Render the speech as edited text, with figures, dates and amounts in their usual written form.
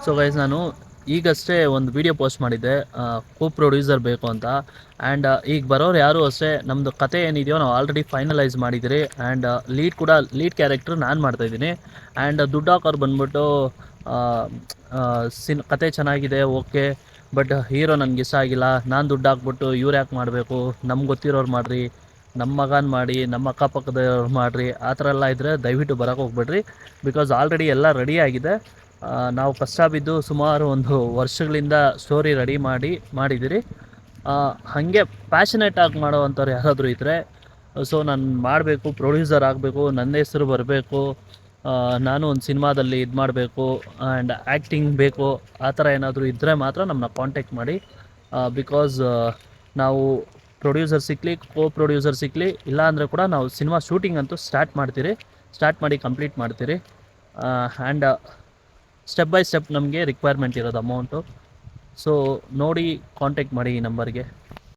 So guys, ನಾನು ಈಗಷ್ಟೇ ಒಂದು ವಿಡಿಯೋ ಪೋಸ್ಟ್ ಮಾಡಿದ್ದೆ, ಕೋ ಪ್ರೊಡ್ಯೂಸರ್ ಬೇಕು ಅಂತ. ಆ್ಯಂಡ್ ಈಗ ಬರೋರು ಯಾರು ಅಷ್ಟೇ ನಮ್ಮದು ಕತೆ ಏನಿದೆಯೋ ನಾವು ಆಲ್ರೆಡಿ ಫೈನಲೈಸ್ ಮಾಡಿದ್ದೀರಿ. ಆ್ಯಂಡ್ ಲೀಡ್ ಕ್ಯಾರೆಕ್ಟ್ರ್ ನಾನು ಮಾಡ್ತಾಯಿದ್ದೀನಿ. ಆ್ಯಂಡ್ ದುಡ್ಡು ಹಾಕೋರು ಬಂದ್ಬಿಟ್ಟು ಕತೆ ಚೆನ್ನಾಗಿದೆ, ಓಕೆ, ಬಟ್ ಹೀರೋ ನನಗೆ ಇಷ್ಟ ಆಗಿಲ್ಲ, ನಾನು ದುಡ್ಡು ಹಾಕ್ಬಿಟ್ಟು ಇವ್ರು ಯಾಕೆ ಮಾಡಬೇಕು, ನಮ್ಗೆ ಗೊತ್ತಿರೋರು ಮಾಡಿರಿ, ನಮ್ಮ ಮಗನ ಮಾಡಿ, ನಮ್ಮ ಅಕ್ಕಪಕ್ಕದವ್ರು ಮಾಡಿರಿ, ಆ ಥರ ಎಲ್ಲ ಇದ್ದರೆ ದಯವಿಟ್ಟು ಬರೋಕ್ಕೆ ಹೋಗ್ಬೇಡ್ರಿ. ಬಿಕಾಸ್ ಆಲ್ರೆಡಿ ಎಲ್ಲ ರೆಡಿ ಆಗಿದೆ. ನಾವು ಕಷ್ಟ ಬಿದ್ದು ಸುಮಾರು ಒಂದು ವರ್ಷಗಳಿಂದ ಸ್ಟೋರಿ ರೆಡಿ ಮಾಡಿದ್ದೀರಿ. ಹಾಗೆ ಪ್ಯಾಷನೇಟಾಗಿ ಮಾಡೋವಂಥವ್ರು ಯಾರಾದರೂ ಇದ್ದರೆ, ಸೊ ನಾನು ಮಾಡಬೇಕು, ಪ್ರೊಡ್ಯೂಸರ್ ಆಗಬೇಕು, ನನ್ನ ಹೆಸರು ಬರಬೇಕು, ನಾನು ಒಂದು ಸಿನಿಮಾದಲ್ಲಿ ಇದು ಮಾಡಬೇಕು ಆ್ಯಂಡ್ ಆ್ಯಕ್ಟಿಂಗ್ ಬೇಕು, ಆ ಥರ ಏನಾದರೂ ಇದ್ದರೆ ಮಾತ್ರ ನಮ್ಮನ್ನ ಕಾಂಟ್ಯಾಕ್ಟ್ ಮಾಡಿ. ಬಿಕಾಸ್ ನಾವು ಪ್ರೊಡ್ಯೂಸರ್ ಸಿಕ್ಕಲಿ, ಕೋ ಪ್ರೊಡ್ಯೂಸರ್ ಸಿಕ್ಕಲಿ, ಇಲ್ಲ ಅಂದರೆ ಕೂಡ ನಾವು ಸಿನಿಮಾ ಶೂಟಿಂಗ್ ಅಂತೂ ಸ್ಟಾರ್ಟ್ ಮಾಡಿ ಕಂಪ್ಲೀಟ್ ಮಾಡ್ತೀರಿ. ಆ್ಯಂಡ್ ಸ್ಟೆಪ್ ಬೈ ಸ್ಟೆಪ್ ನಮಗೆ ರಿಕ್ವೈರ್ಮೆಂಟ್ ಇರೋದು ಅಮೌಂಟು. ಸೊ ನೋಡಿ ಕಾಂಟ್ಯಾಕ್ಟ್ ಮಾಡಿ ಈ ನಂಬರ್ಗೆ.